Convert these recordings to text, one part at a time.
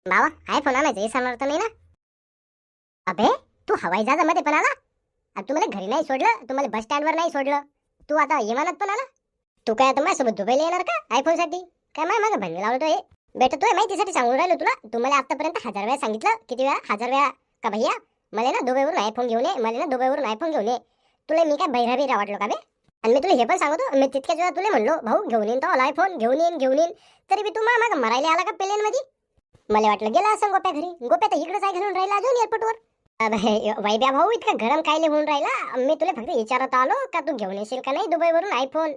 बाबा आयफोन आणायचं विसरणार तर नाही ना? अबे तू हवाई जहाजामध्ये पण आला आणि तू मला घरी नाही सोडलं, तू मला बस स्टँडवर नाही सोडलं, तू आता विमानात पण आला. तू काय आता माझ्यासोबत दुबईला येणार का आयफोन साठी? काय माझं भन्ने लावलं हे? बेटा तू माहितीसाठी सांगून राहिलो तुला. तू मला आतापर्यंत 1000 वेळा सांगितलं. किती वेळा? 1000 वेळा का भैया मला ना दुबईवरून आयफोन घेऊन ये, मला ना दुबईवरून आयफोन घेऊन ये. तुला मी काय बहिरा वाटलो का बे? आणि मी तुला हे पण सांगतो, मी तितक्याच वेळा तुला म्हणलो भाऊ घेऊन येईन तो आयफोन, घेऊन येईन तरी बी तू माग मरायला आला का प्लेन मध्ये? मला वाटलं गेला असं गोप्या घरी. गोप्या तर इकडेच आहे घालून राहिला अजून एअरपोर्टवर. वैब्या भाऊ इतका गरम कायले होऊन राहिला? मी तुला फक्त विचारत आलो का तू घेऊन येशील का नाही दुबईवरून आयफोन,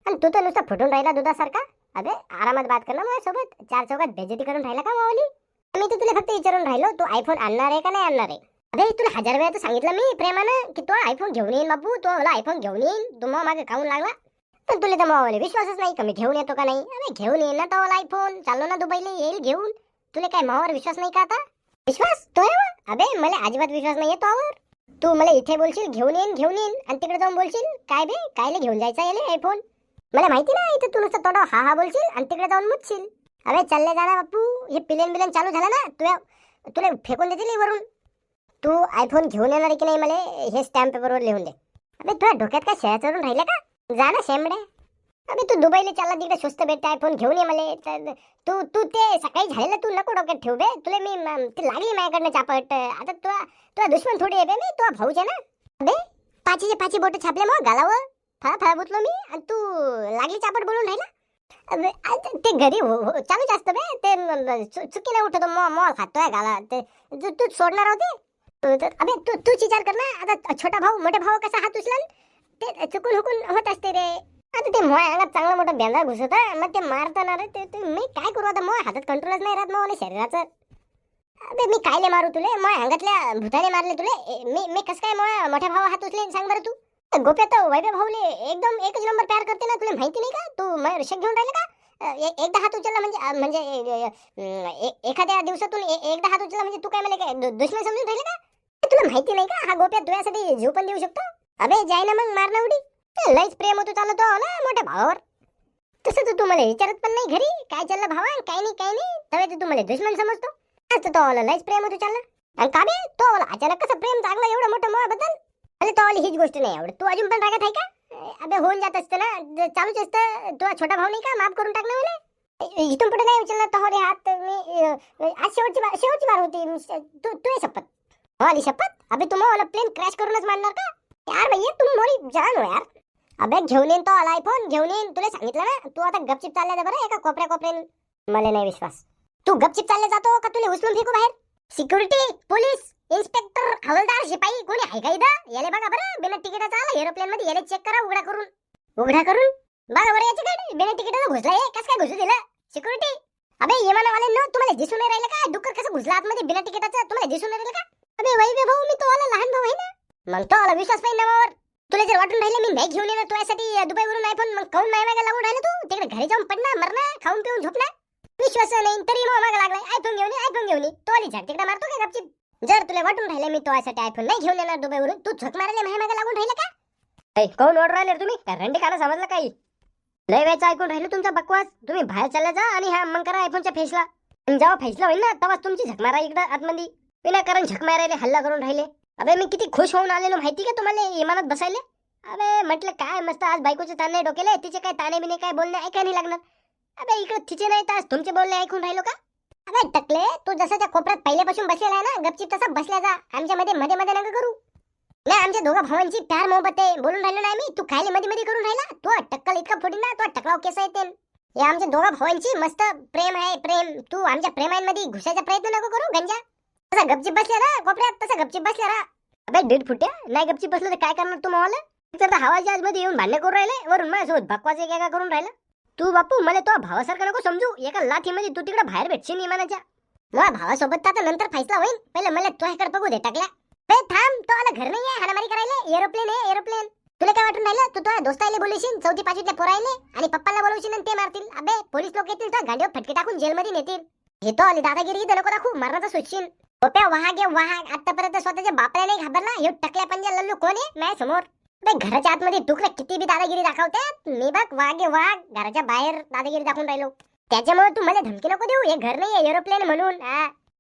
आणि तू तर नुसता फुटून राहिला दुधासारखा. अबे आरामात बात कर ना माझ्यासोबत, चार चौकात बेइज्जती करून राहिला का मावली? मी तर तुला फक्त विचारून राहिलो तू आयफोन आणणार आहे का नाही आणणार आहे. अबे तुला 1000 वेळा तर सांगितलं मी प्रेमानं की तो आयफोन घेऊन येईन बाबू, तो मला आयफोन घेऊन येईन. तू मग मागे खाऊन लागला. पण तुला तर मावाले विश्वासच नाही का मी घेऊन येतो का नाही. अबे घेऊन येईन ना तो आयफोन, चाललो ना दुबईला येईल घेऊन. तुला काय मावावर विश्वास नाही का आता? विश्वास तो अबे मला अजिबात विश्वास नाहीये तोवर. तू मला इथे बोलशील घेऊन येईन आणि तिकडे जाऊन बोलशील काय बे कायले घेऊन जायचा याले आयफोन? मला माहिती ना इथे तू नुसतं तोंड हा बोलशील आणि तिकडे जाऊन मुतशील. अबे चालले जा ना बापू, हे बिलेन चालू झाला ना तुला फेकून देतील वरून. तू आयफोन घेऊन येणार की नाही मला हे स्टॅम्प पेपरवर लिहून दे. अबे तुझ्या डोक्यात काय शेळ्या चढून राहिल्या का? जा ना शेंबड्या. अबे तू दुबईला चालला तिकडे स्वस्त भेटते आयफोन घेऊन ये मला. तू तू ते सकाळी झालेलं तू नको डोक्यात ठेव बे. तुला मी ते लागली माझ्याकडनं चापट. आता तुला दुश्मन थोडी आहे बे, मी तुझा भाऊच आहे ना. अबे पाचीचे पाची बोट छापले मग गालावर फळा बुतलो मी आणि तू लागली चापट बोलून राहिला. अबे ते घरी चालूच असतं बे. ते चुकीने उठतो मॉल खातोय गाला ते. तू सोडणार होते. अबे तूच विचार कर ना. आता छोटा भाऊ मोठे भाऊ कसा हात उचलन ते चुकून हुकून होत असते रे. आता ते मोय अंगात चांगला मोठा बेंदा घुसत मग ते मारताना रे ते मी काय करू आता? मोय हातात कंट्रोलच नाही राहत मग शरीराचं. अबे मी कायले मारू तुले? मोय अंगातल्या भूताने मारले तुले? मी कस काय मोय मोठ्या भावा हात उचलेन सांग बरं तू? गोप्या तर वैभव भाऊले एकदम एकच नंबर प्यार करते ना, तुला माहिती नाही का? तू माझ्या रिक्षात घेऊन राहिला का? एकदा हात उचलला म्हणजे एखाद्या दिवसातून एकदा हात उचलला म्हणजे तू काय मला काय दुश्मन समजून राहिले का? तुला माहिती नाही का हा गोप्या तुझ्यासाठी जीव पण देऊ शकतो? अबे जाय ना मग मार ना उडी. लईच प्रेम होतो चालतो ना मोठ्या भावावर. तसं तर तू मला विचारत पण नाही घरी काय चाललं भावा, काय नाही तवे तू मला दुश्मन समजतो. आज तो लईच प्रेम होतो चाललं. आणि का बे तो अचानक कसं प्रेम जागलं एवढं मोठं मोहाबद्दल? अरे तो हीच गोष्ट नाही आवडत. तू अजून पण रागात आहे का? अबे होऊन जात असतं ना, चालूच असतं. तुझा छोटा भाऊ नाही का माफ करून टाकणं मला? इथून पुढे नाही उचलला तो रे हात मी. आज शेवटची बार होती. तू शपथ आली शपथ. अबे तू मला प्लेन क्रॅश करूनच मारणार का यार? भैया तुम मोरी जान हो यार. अबे घेऊन येईन तो आयफोन घेऊन येईन. तुला सांगितलं ना. तू आता गपचिप चालल्या जा बरं एका कोपऱ्याने. मला नाही विश्वास. तू गपचिप चालले जातो का तुला उचलून फेकू बाहेर? सिक्युरिटी पोलीस इन्स्पेक्टर हवालदार शिपाई कोणी आहे का इथं? याले बघा बरं बिना तिकिटाचा आला एरोप्लेन मध्ये. याले चेक करा उघडा करून बघा बरं याची गाडी बिना तिकिटाचा घुसला आहे. कसं काय घुसू दिलं सिक्युरिटी? अबे विमानवाल्यांनो तुम्हाला दिसून नाही राहिलं का डुक्कर कसं घुसला आतमध्ये बिना तिकिटाचं? तुम्हाला दिसून नाही राहिलं का? अबे वैभव भाऊ मी तो आला लहान भाऊ आहे ना. मग तो आला विश्वास पाहिजे नावावर. तुला जर वाटून राहिलं मी नाही घेऊन येणार तुझ्यासाठी दुबईवरून आयफोन, मग खाऊन मागे लागून राहिलं तू तिकडे घरी जाऊन पडणार मरणार खाऊन पिऊन झोपणार. विश्वास नाही तरी मग मागे लागलाय आयफोन घेऊन ये. तो आली झट तिकडे मारतो का गपचिप? जर तुला वाटून राहिलं मी तुझ्यासाठी आयफोन नाही घेऊन येणार दुबईवरून, तू झक मारायला माझ्या मागे लागून राहिलं का? कोण ओढ राहिले तुम्ही? रंडी खाना समजलं काही? लय वेळचं ऐकून राहिलं तुमचा बकवास. तुम्ही बाहेर चालला जा आणि हा मग करा आयफोनच्या फेसला. जेव्हा फेसला होईल ना तेव्हाच तुमची झक मारा इकडं आतमध्ये. विनाकारण झक मारायला हल्ला करून राहिले. अबे मी किती खुश होऊन आलेलो माहिती का तुम्हाला विमानात बसायला? अबे म्हटलं काय मस्त आज बायकोचे ताणे डोकेले, तिचे काय ताणे बिने काय बोलणे ऐकाय नाही लागणार. अबे इकडे तिचे नाही तर तुमचे बोलणे ऐकून राहिलो का? अबे टकले तू जसं त्या कोपऱ्यात पहिल्यापासून बसलेला आहे ना गपचिप तसा बसल्या जा. आमच्या मध्ये नका करू. नाही आमच्या दोघा भावांची प्यार मोहब्बत आहे बोलून राहिलो ना मी. तू खायला मध्ये करून राहिला. तू टक्कल इतका फोडी ना तो टकलाव केस येते. हे आमच्या दोघा भावांची मस्त प्रेम आहे प्रेम. तू आमच्या प्रेमांमध्ये घुसायचा प्रयत्न नको करू गंजा. तसा गपचिप बसल्या ना कोपऱ्यात तसा गपचिप बसल्या राहा. अबे दीड फुट्या नाही गपचिप बसलं तर काय करणार तू मला? तर हवा जहाज मध्ये येऊन भांडण करून राहिले वरून माझ्यासोबत बकवास एक करून राहिला. तू बापू मला तो भावासारखा नको समजू. एका लाथीमध्ये तू तिकडे बाहेर भेटशील विमानाच्या. माझ्या भावासोबत आता नंतर फैसला होईल. पहिले मला तुझ्याकडे बघू दे टाकला. थांब तो आला घर नाही आहे हाणामारी करायला. एरोप्लेन आहे एरोप्लेन. तुला काय वाटून राहिलं? तू तुझ्या दोस्ताला बोलशील चौथी पाचवीतल्या पोरायले आणि पप्पाला बोलवशील आणि ते मारतील. अबे पोलीस लोक येतील तर गांडीवर फटके टाकून जेलमध्ये नेतील. हे तो आली दादागिरी इथं नको दाखवू. मरणाचा सुटशील. गोप्या वाघ आहे वाघ. आतापर्यंत स्वतःच्या बापाला नाही घाबरला. हे टकल्या पंजा लल्लू कोण आहे माझ्या समोर? घराच्या आतमध्ये तुकडे किती बी दादागिरी दाखवतात. मी बघ वाघ आहे वाघ. घराच्या बाहेर दादागिरी दाखवून राहिलो. त्याच्यामुळे तू मला धमकी नको देऊ. हे घर नाही एरोप्लेन म्हणून.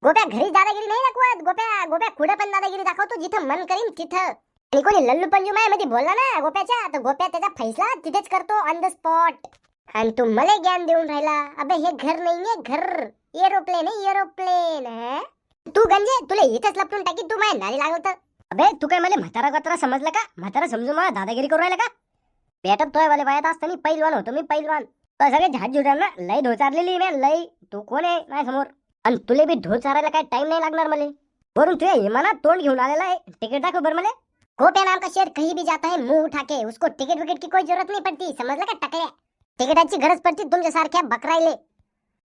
गोप्या घरी दादागिरी नाही दाखवत. गोप्या गोप्या कुठे पण दादागिरी दाखवतो, जिथं मन करीन तिथं. आणि कोणी लल्लू पंजू मध्ये बोलला ना गोप्याच्या, तर गोप्या त्याचा फैसला तिथेच करतो ऑन द स्पॉट. आणि तू मला ज्ञान देऊन राहिला. अबे हे घर नाहीये, घर एरोप्लेन आहे, एरोप्लेन. तू गंजे तुला इथंच लपटून टाकी, तू माझ्या नारी लागवत. अबे तू काय मला म्हातारा कचरा समजलं का? म्हातारा समजून मला दादागिरी करू राहिला का? भेटत तोय वाले वयात असताना पैलवान होतो मी, पैलवान. तो सगळे झाड जुडांना लय धोचारलेली मॅन, लय. तू कोण आहे माझ्या समोर? आणि तुले बी धोचारायला काय टाइम नाही लागणार मला. वरून तुझ्या इमानात तोंड घेऊन आलेला आहे. तिकीट दाखव बरं मला. गोप्या नाम का शेर कहीं भी जाता है मुंह उठा के, उसको टिकट विकेट की कोई जरूरत नहीं पडती, समजलं का टकल्या? तिकिटाची गरज पडती तुमच्यासारख्या बकराईले.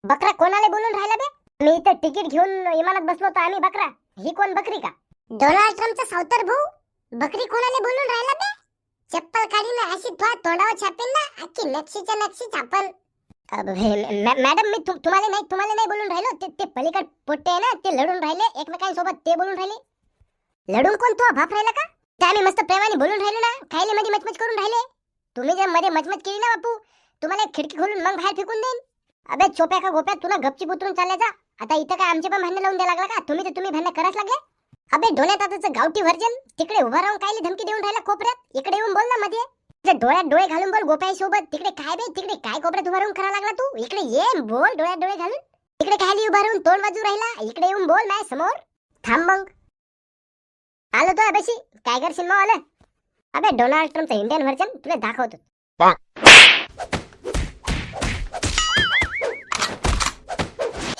बकरा कोणाला बोलून राहिला बे? मी इथं तिकीट घेऊन इमानात बसलो तर आम्ही बकरा? ही कोण बकरी का? डोनाल्ड ट्रम्पचा सावतर भाऊ बकरी कोणाला बोलून राहिला बे? चप्पल काढीन अशी तोंडावर छापेन ना, अख्खी नक्षीच्या नक्षी छापल. मॅडम मी तुम्हाला नाही बोलून राहिलो. ते पलीकड पोट्टे आहे ना, ते लढून राहिले एकमेकांसोबत, ते बोलून राहिले. लढून कोण? तो बाप राहिला का? ते आम्ही मस्त प्रेमाने बोलून राहिलो ना, खायले मध्ये मचमच करून राहिले. तुम्ही जर मध्ये मचमच केली ना बापू, तुम्हाला एक खिडकी खोलून मग बाहेर फेकून देईन. अबे चोप्या का गोप्या, तुला गपची उतरून चालले जा. आता इथं काय आमचे पण भांडण लावून द्यायला लागला का? तुम्ही भांडण करायला लागले. अबे डोळ्यात आताच गावठी व्हर्जन तिकडे उभा राहून कायले धमकी देऊन राहिला कोपऱ्यात? इकडे येऊन बोल ना मध्ये. तुझ्या डोळ्यात डोळे घालून बोल गोप्या सोबत. तिकडे काय बे, तिकडे काय कोपऱ्यात उभा राहून करायला लागला तू? इकडे ये बोल, डोळ्यात डोळे घालून. तिकडे काय उभा राहून तोंड वाजू राहिला? इकडे येऊन बोल माझ्या समोर. थांब मग आलो तो अबेशी. काय करशील मग आलं? अबे डोनाल्ड ट्रम्पचं इंडियन व्हर्जन तुला दाखवतो.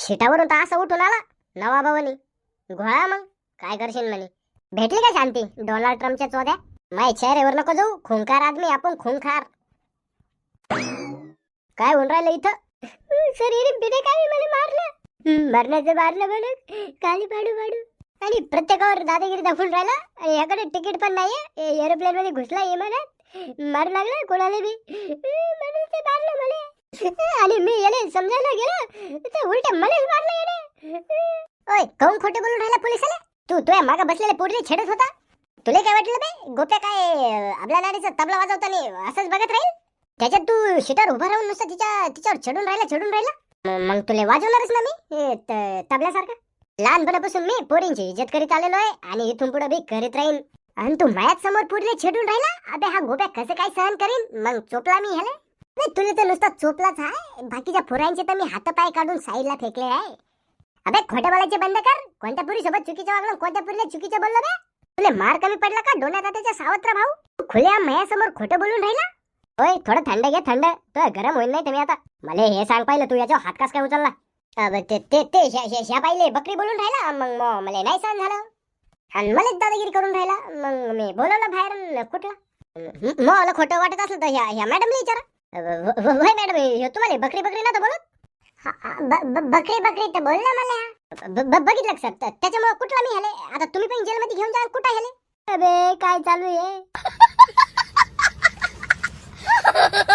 शिटावरून तर असं उठून आला नवा भावानी घोळा. मग काय करशील म्हणे? भेटली का शांती डोनाल्ड ट्रम्पच्या चोद्या? माझ्या चेहऱ्यावर नको जाऊ, खुंखार आदमी आपण, खुंखार. काय होऊन राहिलं इथं? शरीर बिडे काय मला मारलं, मरण्याचं मारलं म्हणून काली पाडू पाडू. आणि प्रत्येकावर दादागिरी दाखवून राहिला. आणि याकडे तिकीट पण नाहीये, एरोप्लेन मध्ये घुसला इमानात, मार लागला कोणाला बी म्हणून ते मारलं मला. आणि मी याने समजायला गेलो तर उलट मलाच मारलं याने. ओय काऊन खोटे बोलून राहिला पोलिसाला? तू तुझ्या मागं बसलेले पोरीला छेडत होता. तुला काय वाटलं बे गोप्या काय आपल्या नारीचा तबला वाजवताना असंच बघत राहील? त्याच्यात तू शिटार उभा राहून नुसतं तिच्यावर चढून राहिला. मग तुला वाजवणारच ना मी तबल्यासारखा. लहानपणापासून मी पोरींची इज्जत करीत आलेलो आहे आणि इथून पुढे बी करीत राहीन. आणि तू माझ्याच समोर पोरीला छेडून राहिला. अबे हा गोप्या कसं काय सहन करीन? मग चोपला मी ह्याला. तुला तर नुसता चोपलाच आहे, बाकीच्या पोरांचे तर मी हातपाय काढून साईडला फेकले आहे. अबे खोटं बोलायचे बंद कर. कोणत्या पुरी सोबत चुकीचं वागलं, कोणत्या पुरीला चुकीचं बोललो बे? तुला मार कमी पडला का डोन्या तात्याचा सावत्र भाऊ? खुल्या माझ्यासमोर खोटं बोलून राहिला. होय थोडं थंड घे, थंड. तो गरम होईल नाही तुम्ही आता. मला हे सांग पाहिलं, तू याच्यावर हात कास काय उचलला? ह्या पाहिले बकरी बोलून राहिला. मग मला नाही सहन झालं आणि मलाच दादागिरी करून राहिला. मग मी बोलवलं बाहेर कुठला. मला खोटं वाटत असलं तर ह्या मॅडमला विचारा. होय मॅडम, तुम्हाला बकरी नव्हतं बोलत? बकरी तर बोलला मला. बघितलं सर, त्याच्यामुळे कुठला मी ह्याले. आता तुम्ही पण जेलमध्ये घेऊन जा. कुठं ह्याले? अबे काय चालू आहे?